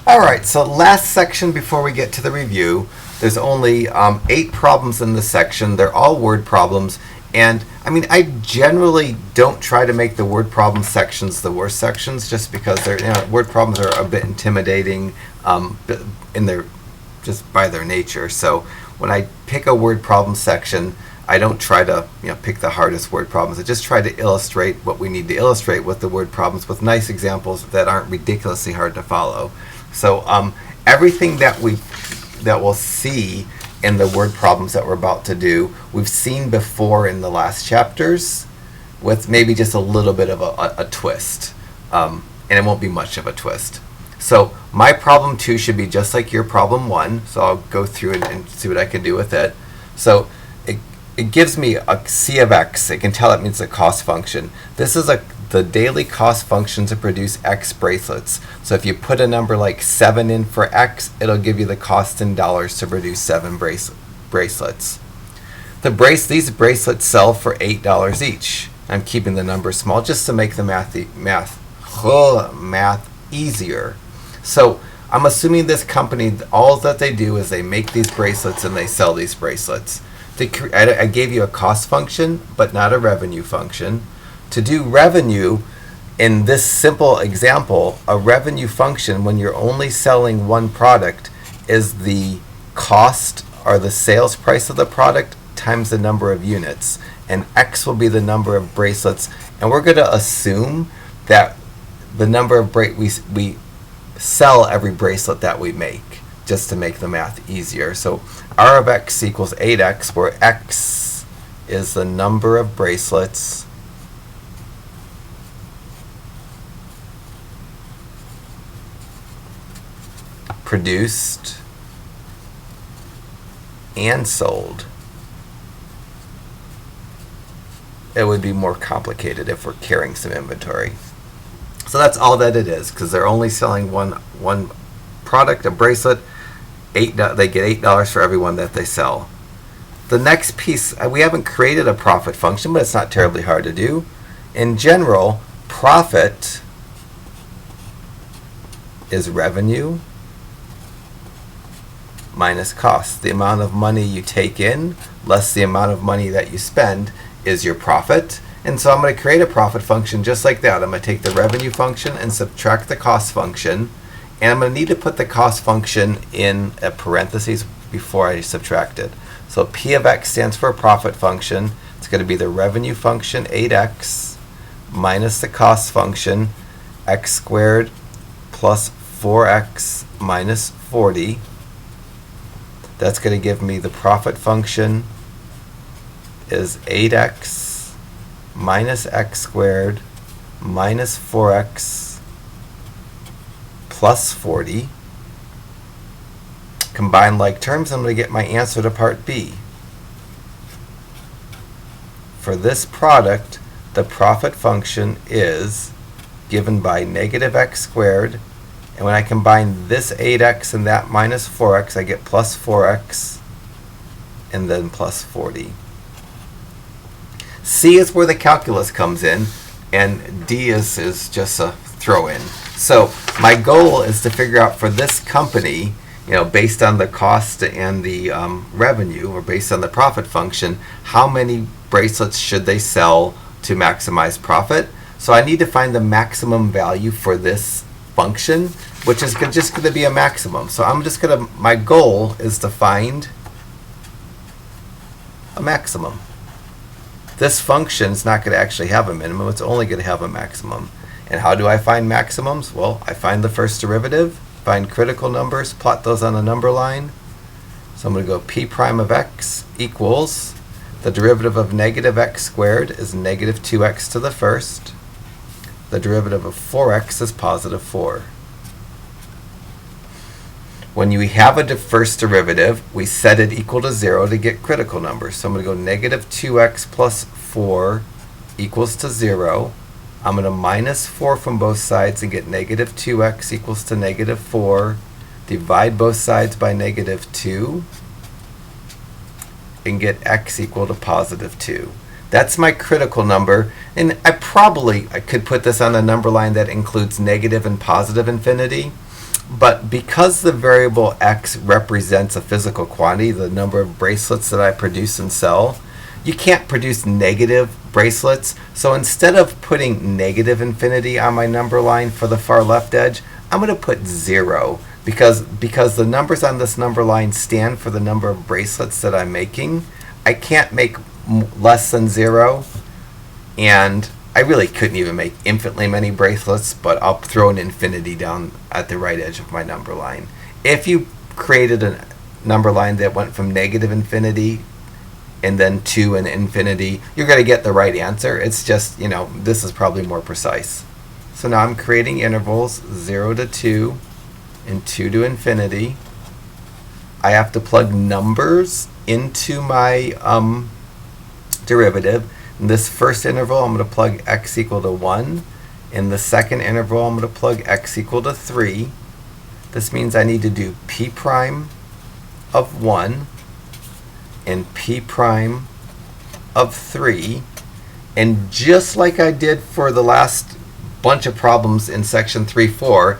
All right, so last section before we get to the review. There's only 8 problems in this section. They're all word problems. And I mean, I generally don't try to make the word problem sections the worst sections, just because word problems are a bit intimidating in their just by their nature. So when I pick a word problem section, I don't try to pick the hardest word problems. I just try to illustrate what we need to illustrate with the word problems with nice examples that aren't ridiculously hard to follow. So everything that we'll see in the word problems that we're about to do, we've seen before in the last chapters, with maybe just a little bit of a twist, and it won't be much of a twist. So my problem 2 should be just like your problem 1. So I'll go through and see what I can do with it. So it gives me a C of x. I can tell it means a cost function. This is the daily cost function to produce X bracelets. So if you put a number like 7 in for X, it'll give you the cost in dollars to produce 7 bracelets. These bracelets sell for $8 each. I'm keeping the number small just to make the math easier. So I'm assuming this company, all that they do is they make these bracelets and they sell these bracelets. I gave you a cost function, but not a revenue function. To do revenue, in this simple example, a revenue function, when you're only selling one product, is the cost or the sales price of the product times the number of units. And X will be the number of bracelets. And we're going to assume that the number of we sell every bracelet that we make, just to make the math easier. So R of X equals 8X, where X is the number of bracelets produced and sold. It would be more complicated if we're carrying some inventory. So that's all that it is, because they're only selling one product, a bracelet. They get $8 for every one that they sell. The next piece, we haven't created a profit function, but it's not terribly hard to do. In general, profit is revenue minus cost. The amount of money you take in less the amount of money that you spend is your profit. And so I'm going to create a profit function just like that. I'm going to take the revenue function and subtract the cost function. And I'm going to need to put the cost function in a parentheses before I subtract it. So P of X stands for a profit function. It's going to be the revenue function, 8X, minus the cost function, X squared plus 4X minus 40. That's going to give me the profit function is 8X minus X squared minus 4X plus 40. Combine like terms, I'm going to get my answer to part B. For this product, the profit function is given by negative X squared. And when I combine this 8X and that minus 4X, I get plus 4X and then plus 40. C is where the calculus comes in, and D is just a throw-in. So my goal is to figure out for this company, based on the cost and the revenue, or based on the profit function, how many bracelets should they sell to maximize profit. So I need to find the maximum value for this function, which is just going to be a maximum. So my goal is to find a maximum. This function is not going to actually have a minimum, it's only going to have a maximum. And how do I find maximums? Well, I find the first derivative, find critical numbers, plot those on a number line. So I'm going to go P prime of X equals, the derivative of negative X squared is negative 2X to the first. The derivative of 4X is positive 4. When you have a first derivative, we set it equal to 0 to get critical numbers. So I'm going to go negative 2x plus 4 equals to 0. I'm going to minus 4 from both sides and get negative 2x equals to negative 4. Divide both sides by negative 2 and get x equal to positive 2. That's my critical number, and I could put this on a number line that includes negative and positive infinity. But because the variable x represents a physical quantity, the number of bracelets that I produce and sell, you can't produce negative bracelets. So instead of putting negative infinity on my number line for the far left edge, I'm going to put 0 because the numbers on this number line stand for the number of bracelets that I'm making. I can't make less than 0, and I really couldn't even make infinitely many bracelets, but I'll throw an infinity down at the right edge of my number line. If you created a number line that went from negative infinity and then to an infinity, you're going to get the right answer. It's just, this is probably more precise. So now I'm creating intervals 0 to 2 and 2 to infinity. I have to plug numbers into my derivative. In this first interval, I'm going to plug x equal to 1. In the second interval, I'm going to plug x equal to 3. This means I need to do p prime of 1 and p prime of 3. And just like I did for the last bunch of problems in section 3.4,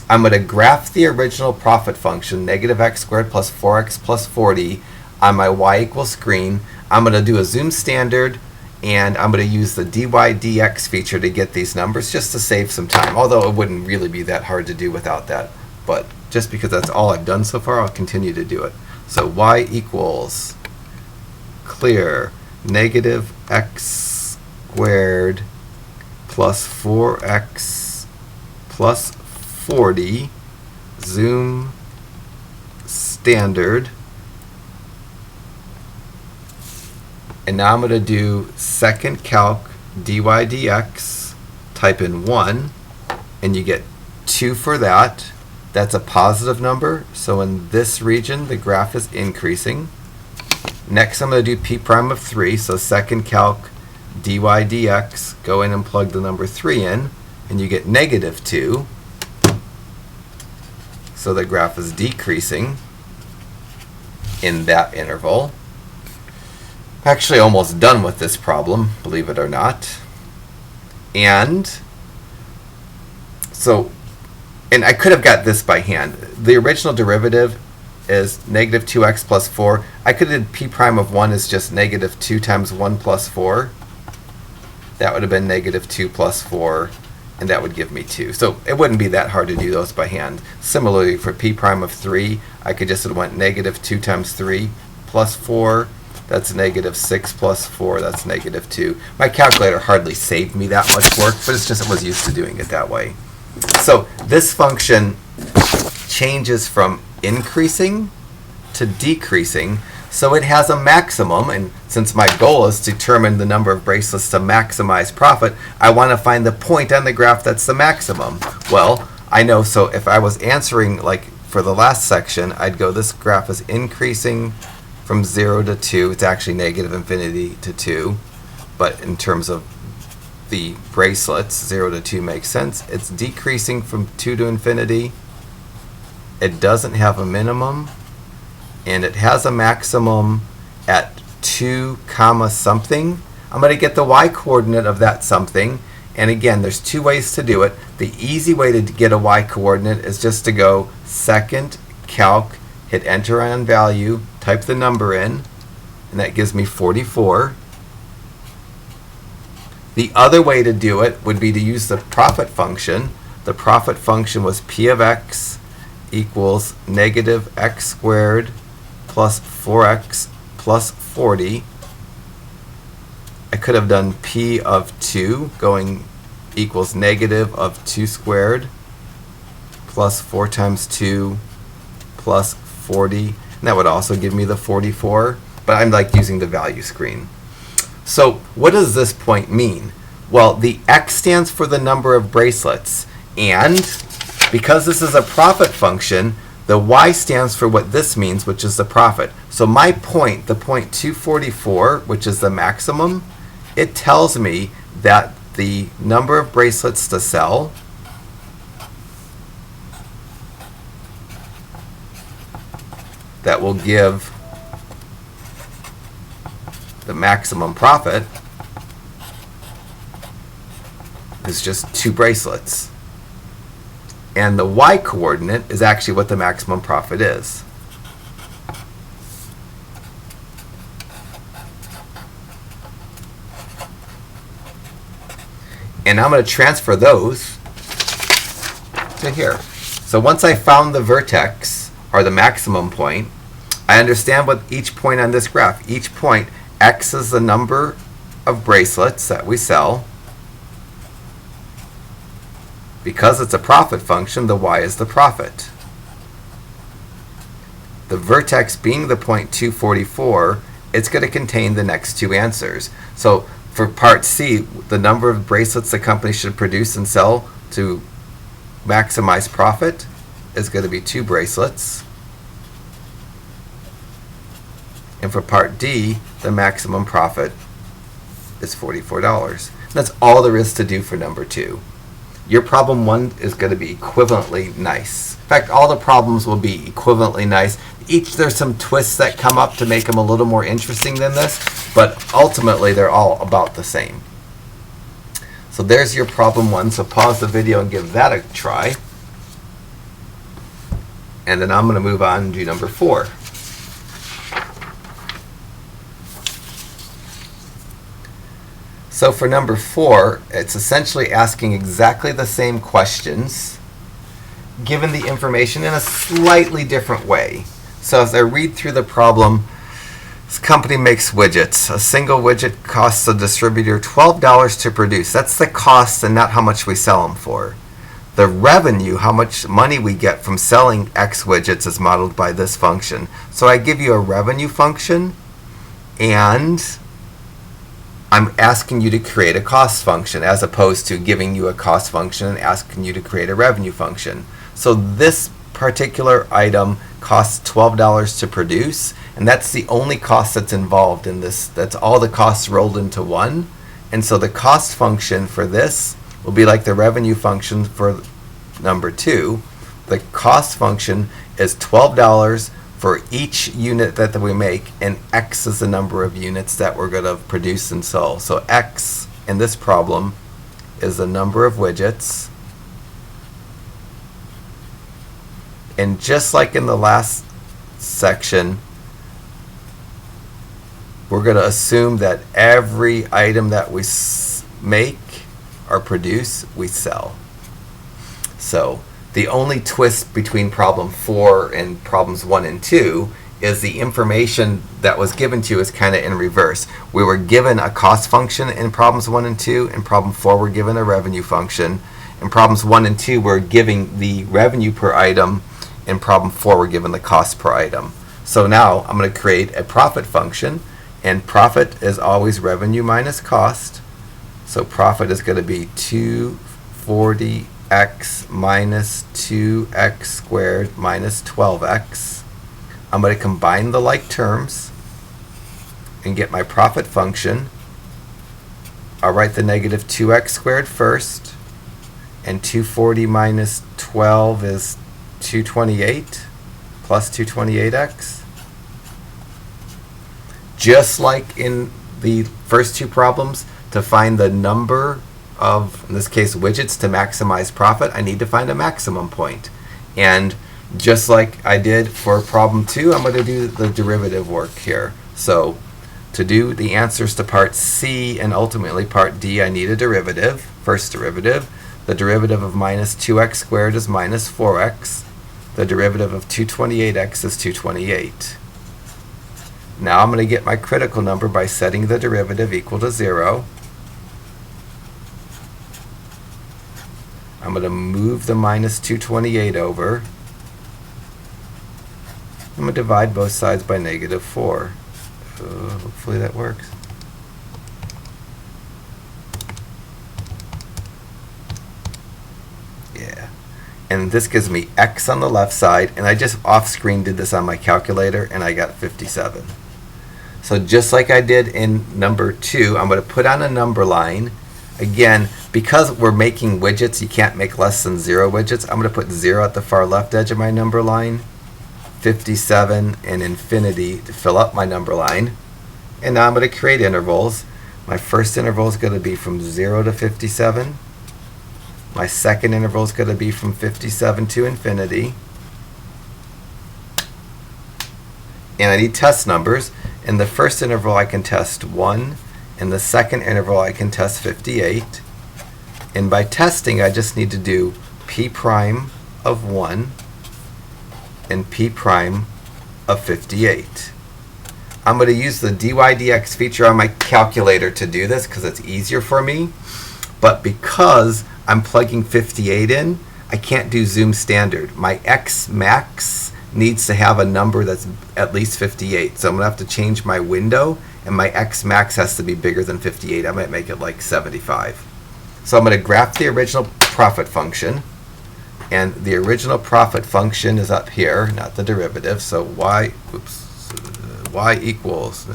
I'm going to graph the original profit function, negative x squared plus 4x plus 40, on my y equals screen. I'm going to do a zoom standard, and I'm going to use the dy dx feature to get these numbers just to save some time, although it wouldn't really be that hard to do without that. But just because that's all I've done so far, I'll continue to do it. So y equals clear negative x squared plus 4x plus 40 zoom standard. And now I'm going to do second calc dy dx, type in 1, and you get 2 for that. That's a positive number, so in this region the graph is increasing. Next I'm going to do p prime of 3, so second calc dy dx, go in and plug the number 3 in, and you get negative 2. So the graph is decreasing in that interval. Actually almost done with this problem, believe it or not. And I could have got this by hand. The original derivative is negative 2x plus 4. I could have p prime of 1 is just negative 2 times 1 plus 4. That would have been negative 2 plus 4, and that would give me 2. So it wouldn't be that hard to do those by hand. Similarly, for p prime of 3, I could just have went negative 2 times 3 plus 4. That's negative 6 plus 4, that's negative 2. My calculator hardly saved me that much work, but it's just I was used to doing it that way. So this function changes from increasing to decreasing, so it has a maximum, and since my goal is to determine the number of bracelets to maximize profit, I want to find the point on the graph that's the maximum. Well, I know, so if I was answering like for the last section, I'd go this graph is increasing from 0 to 2. It's actually negative infinity to 2, but in terms of the bracelets, 0 to 2 makes sense. It's decreasing from 2 to infinity. It doesn't have a minimum, and it has a maximum at 2 comma something. I'm going to get the y coordinate of that something, and again, there's 2 ways to do it. The easy way to get a y coordinate is just to go second calc, hit enter on value, type the number in, and that gives me 44. The other way to do it would be to use the profit function. The profit function was p of x equals negative x squared plus 4x plus 40. I could have done p of 2 going equals negative of 2 squared plus 4 times 2 plus 40. And that would also give me the 44, but I'm like using the value screen. So what does this point mean? Well, the x stands for the number of bracelets, and because this is a profit function, the y stands for what this means, which is the profit. So my point, the point 244, which is the maximum, it tells me that the number of bracelets to sell that will give the maximum profit is just 2 bracelets. And the y coordinate is actually what the maximum profit is. And I'm going to transfer those to here. So once I found the vertex, or the maximum point, I understand what each point on this graph. Each point, x is the number of bracelets that we sell. Because it's a profit function, the y is the profit. The vertex being the point 244, it's going to contain the next two answers. So for part C, the number of bracelets the company should produce and sell to maximize profit is going to be 2 bracelets. And for part D, the maximum profit is $44. That's all there is to do for number 2. Your problem 1 is going to be equivalently nice. In fact, all the problems will be equivalently nice. There's some twists that come up to make them a little more interesting than this, but ultimately they're all about the same. So there's your problem 1. So pause the video and give that a try. And then I'm going to move on and do number 4. So for number 4, it's essentially asking exactly the same questions, given the information in a slightly different way. So as I read through the problem, this company makes widgets. A single widget costs the distributor $12 to produce. That's the cost and not how much we sell them for. The revenue, how much money we get from selling X widgets, is modeled by this function. So I give you a revenue function, and I'm asking you to create a cost function, as opposed to giving you a cost function and asking you to create a revenue function. So this particular item costs $12 to produce, and that's the only cost that's involved in this. That's all the costs rolled into one. And so the cost function for this will be like the revenue function for number 2. The cost function is $12 for each unit that we make, and X is the number of units that we're going to produce and sell. So X in this problem is the number of widgets. And just like in the last section, we're going to assume that every item that we make or produce, we sell. So the only twist between problem 4 and problems 1 and 2 is the information that was given to you is kind of in reverse. We were given a cost function in problems 1 and 2. In problem 4, we're given a revenue function. In problems 1 and 2, we're giving the revenue per item. In problem 4, we're given the cost per item. So now I'm going to create a profit function, and profit is always revenue minus cost. So profit is going to be 240x minus 2x squared minus 12x. I'm going to combine the like terms and get my profit function. I'll write the negative 2x squared first, and 240 minus 12 is 228 plus 228x. Just like in the first 2 problems, to find the number of, in this case, widgets to maximize profit, I need to find a maximum point. And just like I did for problem 2, I'm going to do the derivative work here. So to do the answers to part C and ultimately part D, I need a derivative. First derivative. The derivative of minus 2x squared is minus 4x. The derivative of 228x is 228. Now I'm going to get my critical number by setting the derivative equal to 0. I'm going to move the minus 228 over. I'm going to divide both sides by negative 4. Hopefully that works. Yeah. And this gives me x on the left side, and I just off-screen did this on my calculator, and I got 57. So just like I did in number 2, I'm going to put on a number line. Again, because we're making widgets, you can't make less than 0 widgets. I'm going to put 0 at the far left edge of my number line, 57 and infinity to fill up my number line. And now I'm going to create intervals. My first interval is going to be from 0 to 57. My second interval is going to be from 57 to infinity. And I need test numbers. In the first interval, I can test 1. In the second interval, I can test 58. And by testing, I just need to do p prime of 1 and p prime of 58. I'm going to use the dy dx feature on my calculator to do this because it's easier for me. But because I'm plugging 58 in, I can't do zoom standard. My x max needs to have a number that's at least 58. So I'm going to have to change my window, and my x max has to be bigger than 58. I might make it like 75. So I'm going to graph the original profit function. And the original profit function is up here, not the derivative. So y equals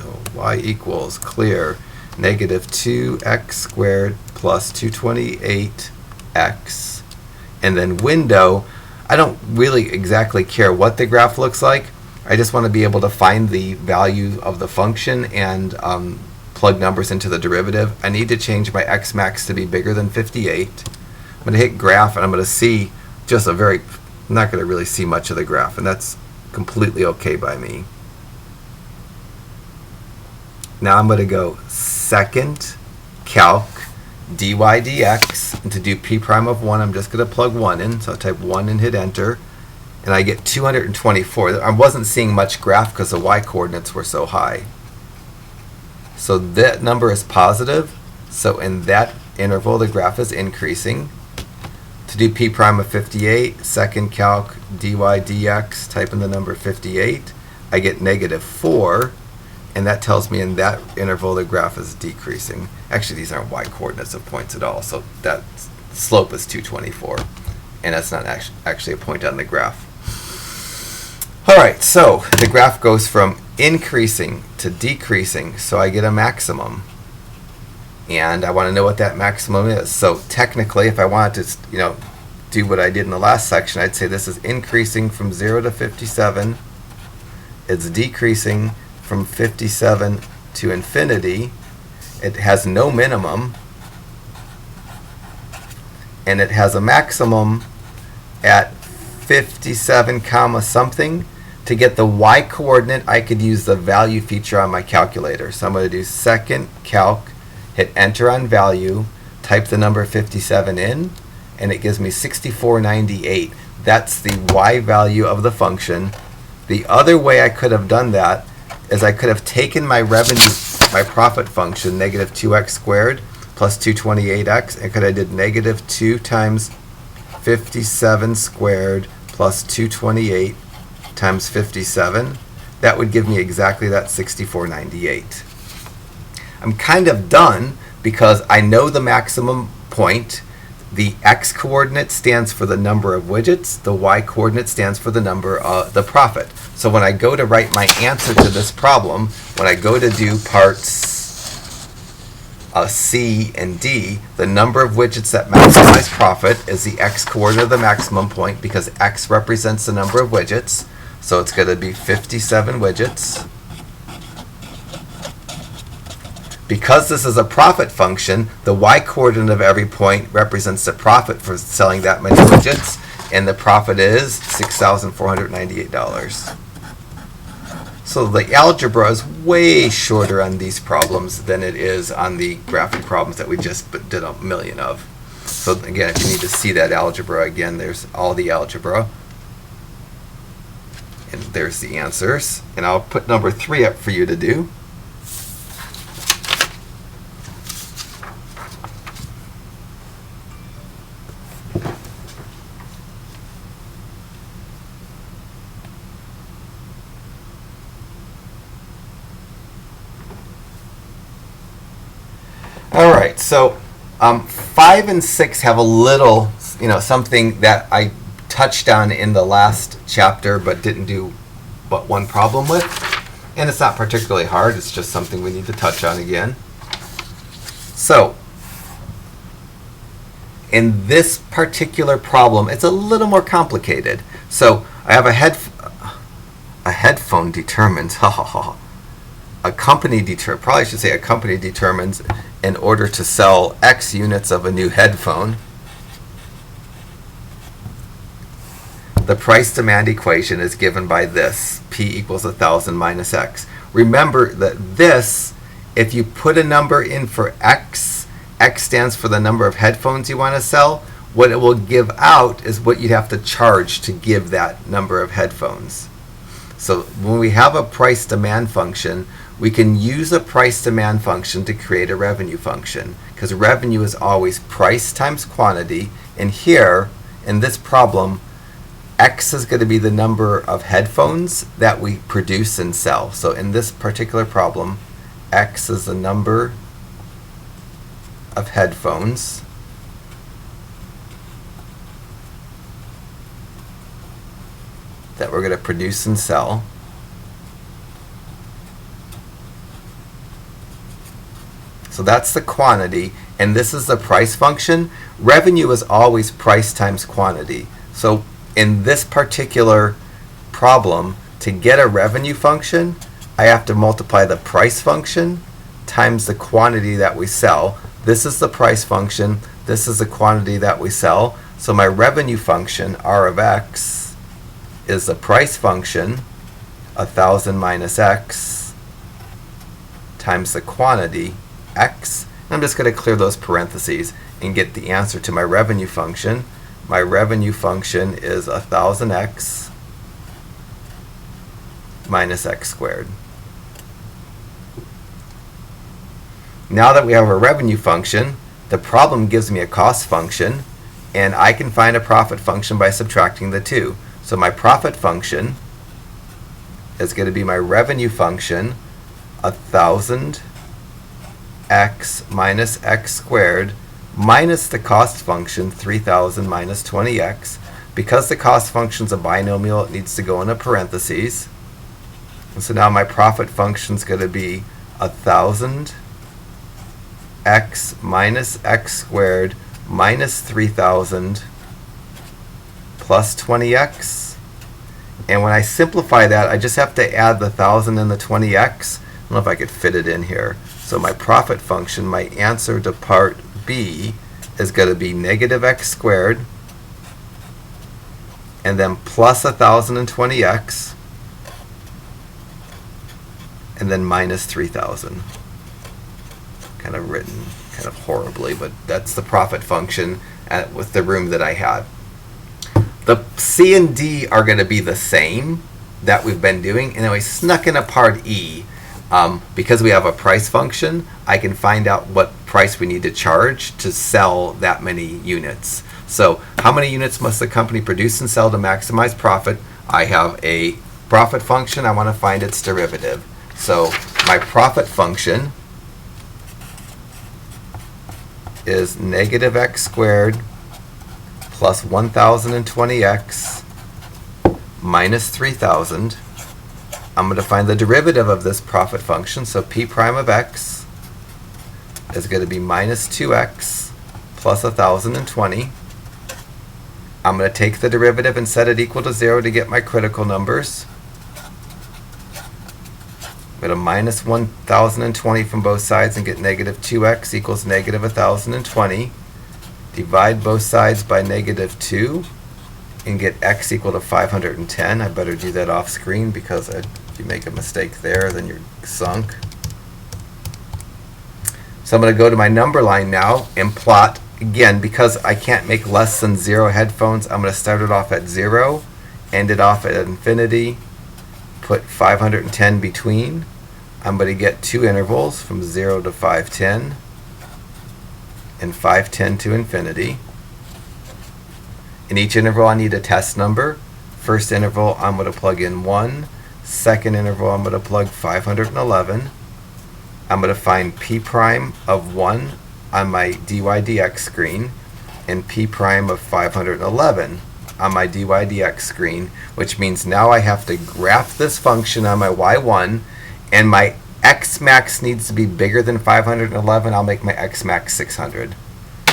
clear negative 2x squared plus 228x. And then window, I don't really exactly care what the graph looks like. I just want to be able to find the value of the function and plug numbers into the derivative. I need to change my x max to be bigger than 58. I'm going to hit graph, and I'm going to see just I'm not going to really see much of the graph, and that's completely okay by me. Now I'm going to go second calc dy dx, and to do p prime of 1, I'm just going to plug 1 in. So I type 1 and hit enter, and I get 224. I wasn't seeing much graph because the y coordinates were so high. So that number is positive. So in that interval, the graph is increasing. To do p prime of 58, second calc dy dx, type in the number 58, I get negative 4. And that tells me in that interval the graph is decreasing. Actually, these aren't y-coordinates of points at all, so that slope is 224. And that's not actually a point on the graph. All right, so the graph goes from increasing to decreasing, so I get a maximum. And I want to know what that maximum is. So technically, if I wanted to do what I did in the last section, I'd say this is increasing from 0 to 57. It's decreasing from 57 to infinity. It has no minimum, and it has a maximum at 57 comma something. To get the y coordinate, I could use the value feature on my calculator. So I'm going to do second calc, hit enter on value, type the number 57 in, and it gives me 6498. That's the y value of the function. The other way I could have done that is I could have taken my profit function, negative 2x squared plus 228x, and could have did negative 2 times 57 squared plus 228 times 57. That would give me exactly that 6498. I'm kind of done because I know the maximum point. The x coordinate stands for the number of widgets. The y coordinate stands for the number of the profit. So when I go to write my answer to this problem, when I go to do parts C and D, the number of widgets that maximize profit is the x coordinate of the maximum point, because x represents the number of widgets. So it's going to be 57 widgets. Because this is a profit function, the y coordinate of every point represents the profit for selling that many widgets, and the profit is $6,498. So the algebra is way shorter on these problems than it is on the graphing problems that we just did a million of. So again, if you need to see that algebra again, there's all the algebra. And there's the answers. And I'll put number 3 up for you to do. All right, so 5 and 6 have a little, something that I touched on in the last chapter but didn't do but one problem with. And it's not particularly hard, it's just something we need to touch on again. So, in this particular problem, it's a little more complicated. So, I have a headphone determines, a company determines in order to sell X units of a new headphone. the price-demand equation is given by this, P equals 1,000 minus X. Remember that this, if you put a number in for X, X stands for the number of headphones you want to sell. What it will give out is what you'd have to charge to give that number of headphones. So when we have a price-demand function, we can use a price-demand function to create a revenue function, because revenue is always price times quantity. And here, in this problem, X is going to be the number of headphones that we produce and sell. So in this particular problem, X is the number of headphones that we're going to produce and sell. So that's the quantity, and this is the price function. Revenue is always price times quantity. So in this particular problem, to get a revenue function, I have to multiply the price function times the quantity that we sell. This is the price function. This is the quantity that we sell. So my revenue function, R of X, is the price function, 1,000 minus X, times the quantity, X. I'm just going to clear those parentheses and get the answer to my revenue function. My revenue function is 1,000X minus X squared. Now that we have a revenue function, the problem gives me a cost function, and I can find a profit function by subtracting the two. So my profit function is going to be my revenue function, 1,000X minus X squared, minus the cost function, 3,000 minus 20X. Because the cost function is a binomial, it needs to go in a parentheses. And so now my profit function is going to be 1,000X minus X squared minus 3,000 plus 20X. And when I simplify that, I just have to add the 1,000 and the 20X. I don't know if I could fit it in here. So my profit function, my answer to part B, is going to be negative X squared and then plus 1,020X and then minus 3,000. Kind of written kind of horribly, but that's the profit function with the room that I had. The C and D are going to be the same that we've been doing, and then we snuck in a part E. Because we have a price function, I can find out what price we need to charge to sell that many units. So how many units must the company produce and sell to maximize profit? I have a profit function. I want to find its derivative. So my profit function is negative X squared plus 1,020X minus 3,000. I'm going to find the derivative of this profit function. So P prime of X is going to be minus 2X plus 1,020. I'm going to take the derivative and set it equal to 0 to get my critical numbers. I'm going to minus 1,020 from both sides and get negative 2X equals negative 1,020. Divide both sides by negative 2 and get X equal to 510. I better do that off screen because if you make a mistake there, then you're sunk. So I'm going to go to my number line now and plot. Again, because I can't make less than 0 headphones, I'm going to start it off at 0, end it off at infinity, put 510 between. I'm going to get two intervals from 0 to 510 and 510 to infinity. In each interval I need a test number. First interval I'm going to plug in 1. Second interval I'm going to plug 511. I'm going to find P prime of 1 on my dy dx screen and P prime of 511 on my dy dx screen, which means now I have to graph this function on my y1, and my x max needs to be bigger than 511. I'll make my x max 600.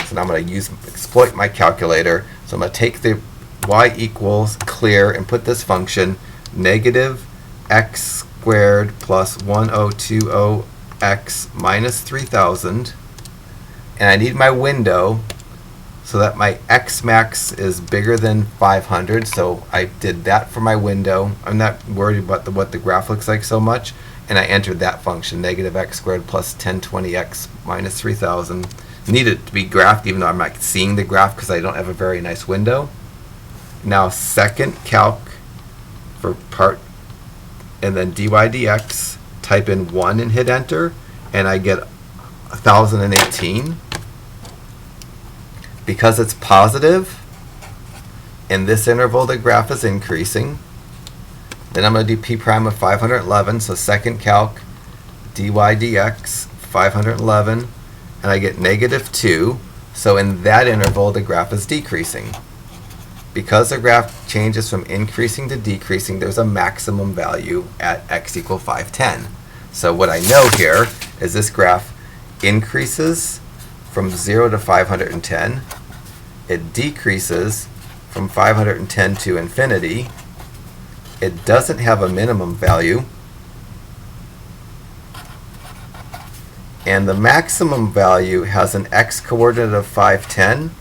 So now I'm going to exploit my calculator. So I'm going to take the y equals clear and put this function negative x squared plus 1020x minus 3,000. And I need my window so that my X max is bigger than 500. So I did that for my window. I'm not worried about what the graph looks like so much. And I entered that function, negative x squared plus 1020x minus 3000. Need it to be graphed, even though I'm not seeing the graph because I don't have a very nice window. Now second calc for part, and then dy dx, type in 1 and hit enter, and I get 1018. Because it's positive, in this interval the graph is increasing. Then I'm going to do p prime of 511, so second calc, dy dx, 511, and I get negative 2. So in that interval, the graph is decreasing. Because the graph changes from increasing to decreasing, there's a maximum value at x equal 510. So what I know here is this graph increases from 0 to 510. It decreases from 510 to infinity. It doesn't have a minimum value. And the maximum value has an x coordinate of 510.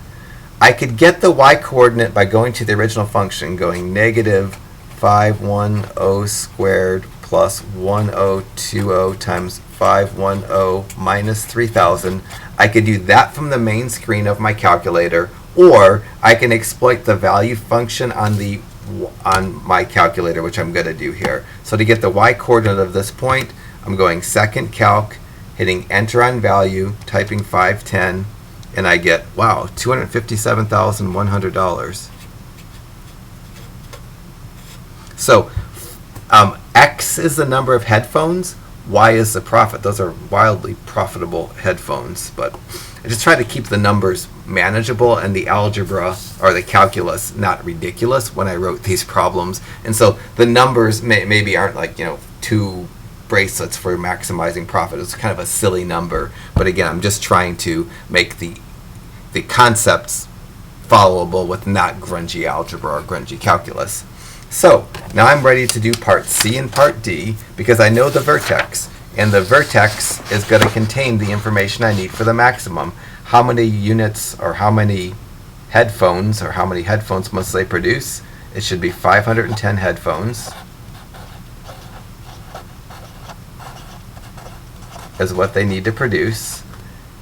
I could get the y coordinate by going to the original function, going negative 510 squared plus 1020 times 510 minus 3000. I could do that from the main screen of my calculator, or I can exploit the value function on my calculator, which I'm going to do here. So to get the y coordinate of this point, I'm going second calc, hitting enter on value, typing 510, and I get, wow, $257,100. So X is the number of headphones, Y is the profit. Those are wildly profitable headphones, but I just try to keep the numbers manageable and the algebra or the calculus not ridiculous when I wrote these problems. And so the numbers maybe aren't like, 2 bracelets for maximizing profit. It's kind of a silly number, but again, I'm just trying to make the concepts followable with not grungy algebra or grungy calculus. So now I'm ready to do part C and part D because I know the vertex, and the vertex is going to contain the information I need for the maximum. How many units or how many headphones must they produce? It should be 510 headphones is what they need to produce.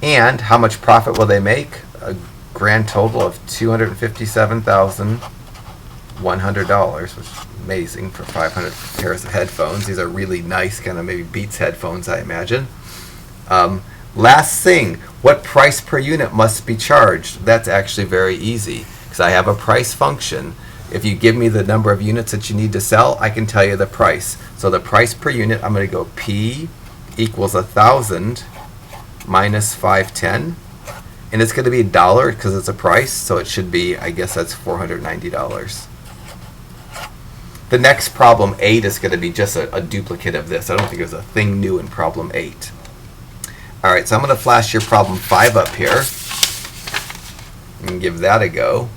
And how much profit will they make? A grand total of $257,100, which is amazing for 500 pairs of headphones. These are really nice, kind of maybe Beats headphones, I imagine. Last thing, what price per unit must be charged? That's actually very easy because I have a price function. If you give me the number of units that you need to sell, I can tell you the price. So the price per unit, I'm going to go P equals 1,000 minus 510. And it's going to be $1 because it's a price, so it should be, I guess that's $490. The next problem 8 is going to be just a duplicate of this. I don't think there's a thing new in problem 8. All right, so I'm going to flash your problem 5 up here and give that a go.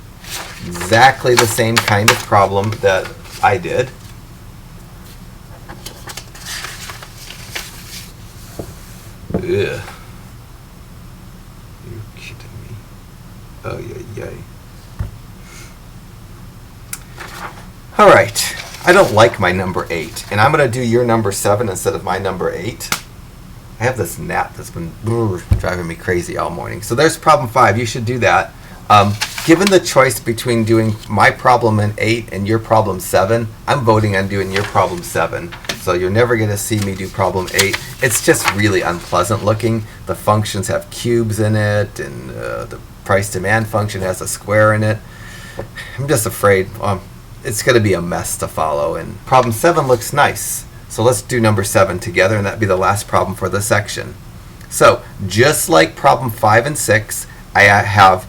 Exactly the same kind of problem that I did. Ugh. You're kidding me. Oh, yay. All right. I don't like my number 8, and I'm going to do your number 7 instead of my number 8. I have this gnat that's been driving me crazy all morning. So there's problem 5. You should do that. Given the choice between doing my problem in 8 and your problem 7, I'm voting on doing your problem 7. So you're never going to see me do problem 8. It's just really unpleasant looking. The functions have cubes in it, and the price demand function has a square in it. I'm just afraid it's going to be a mess to follow. And problem 7 looks nice. So let's do number 7 together, and that'd be the last problem for this section. So just like problem 5 and 6, I have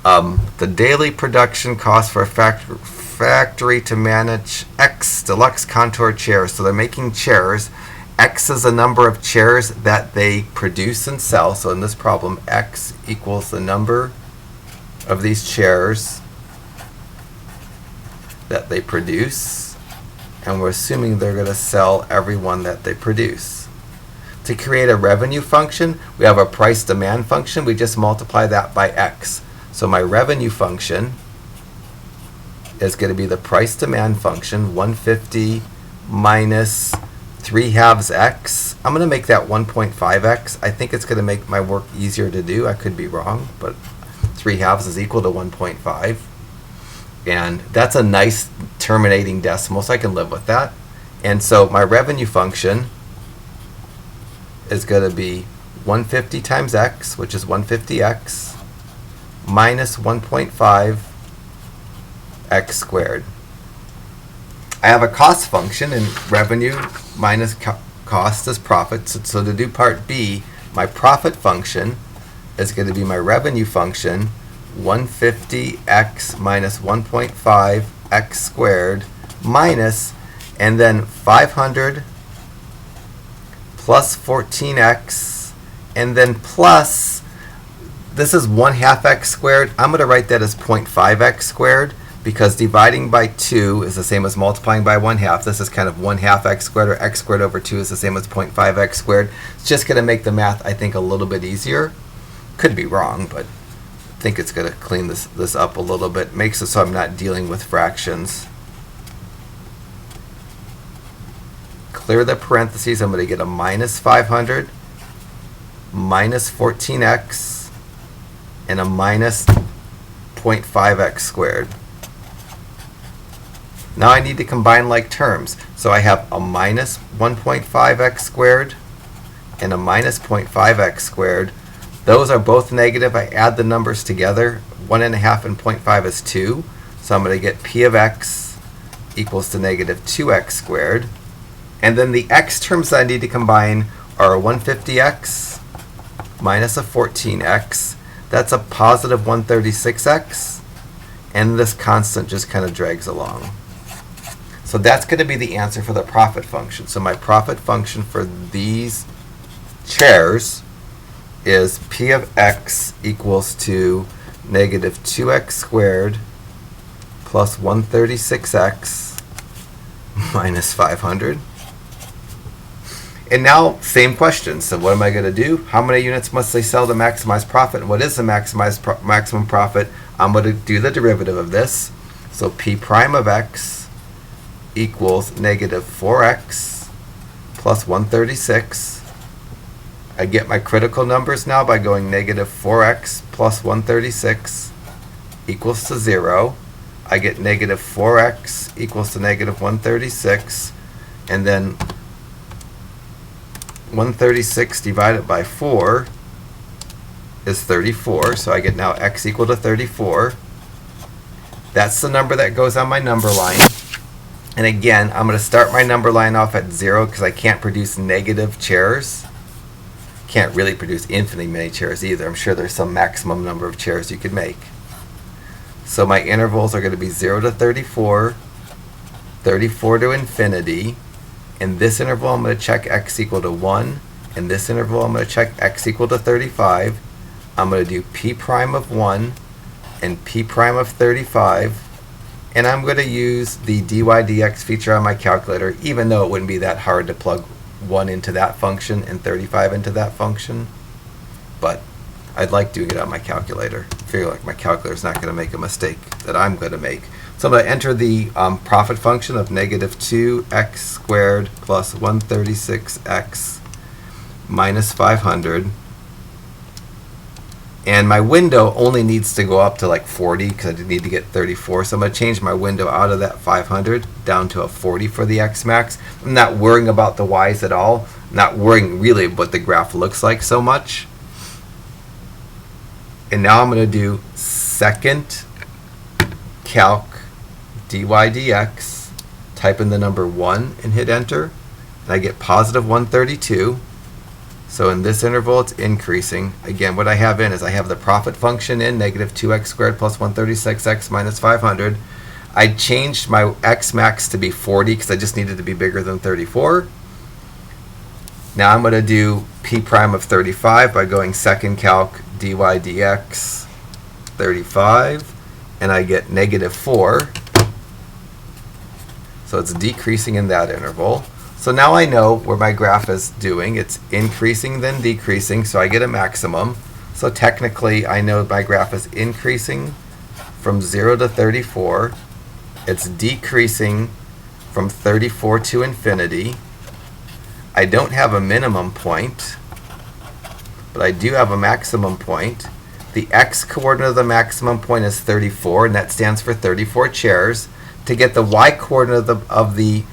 the daily production cost for a factory to manage X deluxe contour chairs. So they're making chairs. X is the number of chairs that they produce and sell. So in this problem, X equals the number of these chairs that they produce. And we're assuming they're going to sell every one that they produce. To create a revenue function, we have a price demand function. We just multiply that by X. So my revenue function is going to be the price demand function, 150 minus 3/2 x. I'm going to make that 1.5x. I think it's going to make my work easier to do. I could be wrong, but 3/2 is equal to 1.5. And that's a nice terminating decimal, so I can live with that. And so my revenue function is going to be 150 times x, which is 150x, minus 1.5 x squared. I have a cost function, and revenue minus cost is profit. So to do part B, my profit function is going to be my revenue function, 150x minus 1.5 x squared, minus, and then 500 plus 14x, and then plus, this is 1/2 x squared. I'm going to write that as 0.5x squared, because dividing by 2 is the same as multiplying by 1/2. This is kind of 1/2 x squared, or x squared over 2 is the same as 0.5x squared. It's just going to make the math, I think, a little bit easier. Could be wrong, but I think it's going to clean this up a little bit. Makes it so I'm not dealing with fractions. Clear the parentheses. I'm going to get a minus 500, minus 14x, and a minus 0.5x squared. Now I need to combine like terms. So I have a minus 1.5x squared and a minus 0.5x squared. Those are both negative. I add the numbers together. 1.5 and 0.5 is 2. So I'm going to get p of x equals to negative 2x squared. And then the x terms that I need to combine are a 150x minus a 14x. That's a positive 136x. And this constant just kind of drags along. So that's going to be the answer for the profit function. So my profit function for these chairs is p of x equals to negative 2x squared plus 136x minus 500. And now, same question. So what am I going to do? How many units must they sell to maximize profit? And what is the maximum profit? I'm going to do the derivative of this. So p prime of x equals negative 4x plus 136. I get my critical numbers now by going negative 4x plus 136 equals to 0. I get negative 4x equals to negative 136, and then 136 divided by 4 is 34, so I get now x equal to 34. That's the number that goes on my number line. And again, I'm going to start my number line off at 0 because I can't produce negative chairs. Can't really produce infinitely many chairs either. I'm sure there's some maximum number of chairs you could make. So my intervals are going to be 0 to 34, 34 to infinity. In this interval, I'm going to check x equal to 1. In this interval, I'm going to check x equal to 35. I'm going to do p prime of 1 and p prime of 35. And I'm going to use the dy dx feature on my calculator, even though it wouldn't be that hard to plug 1 into that function and 35 into that function. But I'd like doing it on my calculator. I feel like my calculator is not going to make a mistake that I'm going to make. So I'm going to enter the profit function of negative 2x squared plus 136x minus 500. And my window only needs to go up to like 40 because I need to get 34. So I'm going to change my window out of that 500 down to a 40 for the x max. I'm not worrying about the y's at all. I'm not worrying really what the graph looks like so much. And now I'm going to do second calc dy dx, type in the number 1 and hit enter. And I get positive 132. So in this interval, it's increasing. Again, what I have in is I have the profit function in, negative 2x squared plus 136x minus 500. I changed my x max to be 40 because I just needed to be bigger than 34. Now I'm going to do p prime of 35 by going second calc dy dx 35, and I get negative 4. So it's decreasing in that interval. So now I know where my graph is doing. It's increasing then decreasing, so I get a maximum. So technically, I know my graph is increasing from 0 to 34. It's decreasing from 34 to infinity. I don't have a minimum point, but I do have a maximum point. The x-coordinate of the maximum point is 34, and that stands for 34 chairs. To get the y-coordinate of the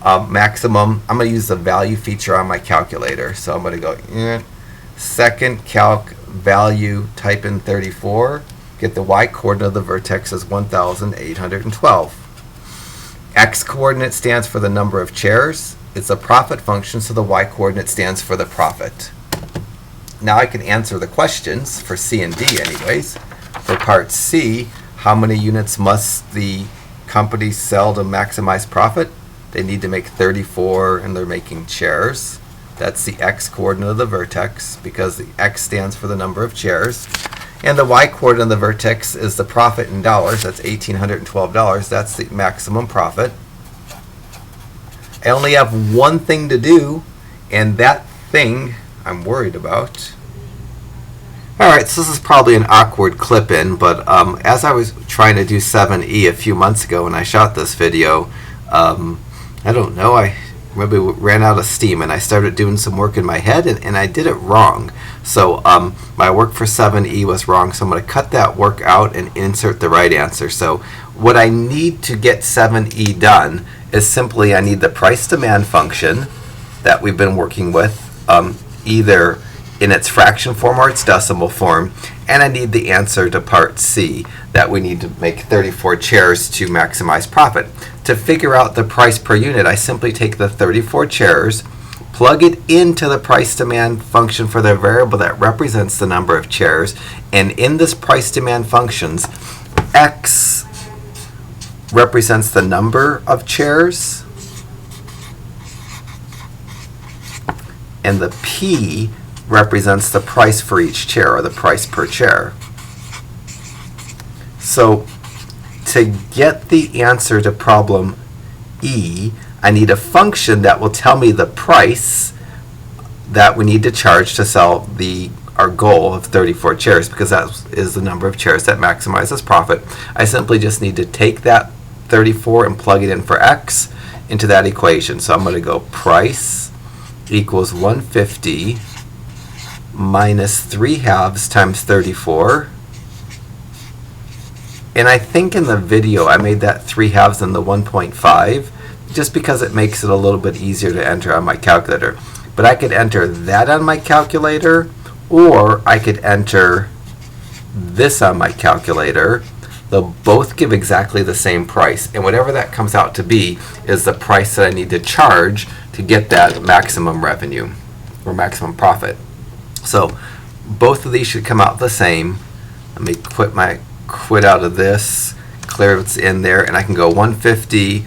maximum, I'm going to use the value feature on my calculator. So I'm going to go second calc value, type in 34, get the y-coordinate of the vertex is 1,812. X-coordinate stands for the number of chairs. It's a profit function, so the y-coordinate stands for the profit. Now I can answer the questions for C and D anyways. For part C, how many units must the company sell to maximize profit? They need to make 34, and they're making chairs. That's the x-coordinate of the vertex, because the x stands for the number of chairs. And the y-coordinate of the vertex is the profit in dollars. That's $1,812. That's the maximum profit. I only have one thing to do, and that thing I'm worried about. Alright, so this is probably an awkward clip in, but as I was trying to do 7E a few months ago when I shot this video, I don't know, I maybe ran out of steam and I started doing some work in my head, and I did it wrong. So my work for 7E was wrong, so I'm going to cut that work out and insert the right answer. So what I need to get 7E done is simply I need the price demand function that we've been working with, either in its fraction form or its decimal form, and I need the answer to part C, that we need to make 34 chairs to maximize profit. To figure out the price per unit, I simply take the 34 chairs, plug it into the price demand function for the variable that represents the number of chairs, and in this price demand functions, X represents the number of chairs, and the P represents the price for each chair, or the price per chair. So to get the answer to problem E, I need a function that will tell me the price that we need to charge to sell our goal of 34 chairs, because that is the number of chairs that maximizes profit. I simply just need to take that 34 and plug it in for X into that equation. So I'm going to go price equals 150 minus 3/2 times 34. And I think in the video I made that 3/2 in the 1.5 just because it makes it a little bit easier to enter on my calculator. But I could enter that on my calculator, or I could enter this on my calculator. They'll both give exactly the same price, and whatever that comes out to be is the price that I need to charge to get that maximum revenue or maximum profit. So both of these should come out the same. Let me quit out of this, clear what's in there, and I can go 150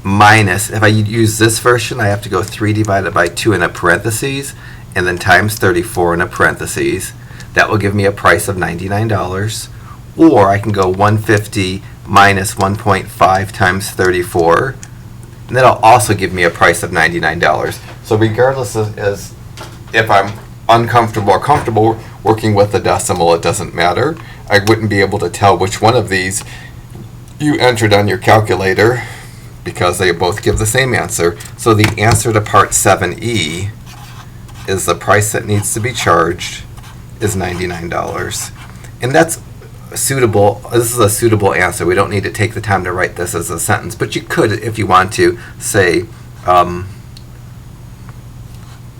minus, if I use this version, I have to go 3 divided by 2 in a parentheses, and then times 34 in a parentheses. That will give me a price of $99. Or I can go 150 minus 1.5 times 34, and that'll also give me a price of $99. So regardless of if I'm uncomfortable or comfortable working with the decimal, it doesn't matter. I wouldn't be able to tell which one of these you entered on your calculator because they both give the same answer. So the answer to part 7E is the price that needs to be charged is $99. And that's suitable. This is a suitable answer. We don't need to take the time to write this as a sentence, but you could, if you want to, say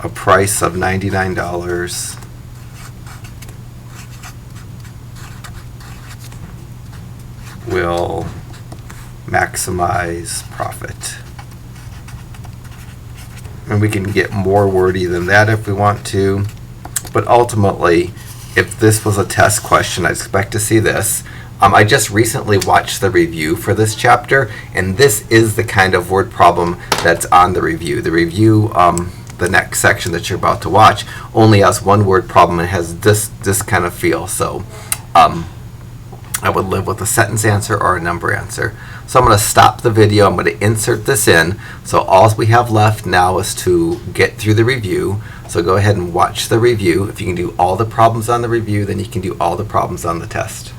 a price of $99 will maximize profit. And we can get more wordy than that if we want to, but ultimately, if this was a test question, I'd expect to see this. I just recently watched the review for this chapter, and this is the kind of word problem that's on the review. The review, the next section that you're about to watch, only has one word problem and has this kind of feel. So I would live with a sentence answer or a number answer. So I'm going to stop the video. I'm going to insert this in. So all we have left now is to get through the review. So go ahead and watch the review. If you can do all the problems on the review, then you can do all the problems on the test.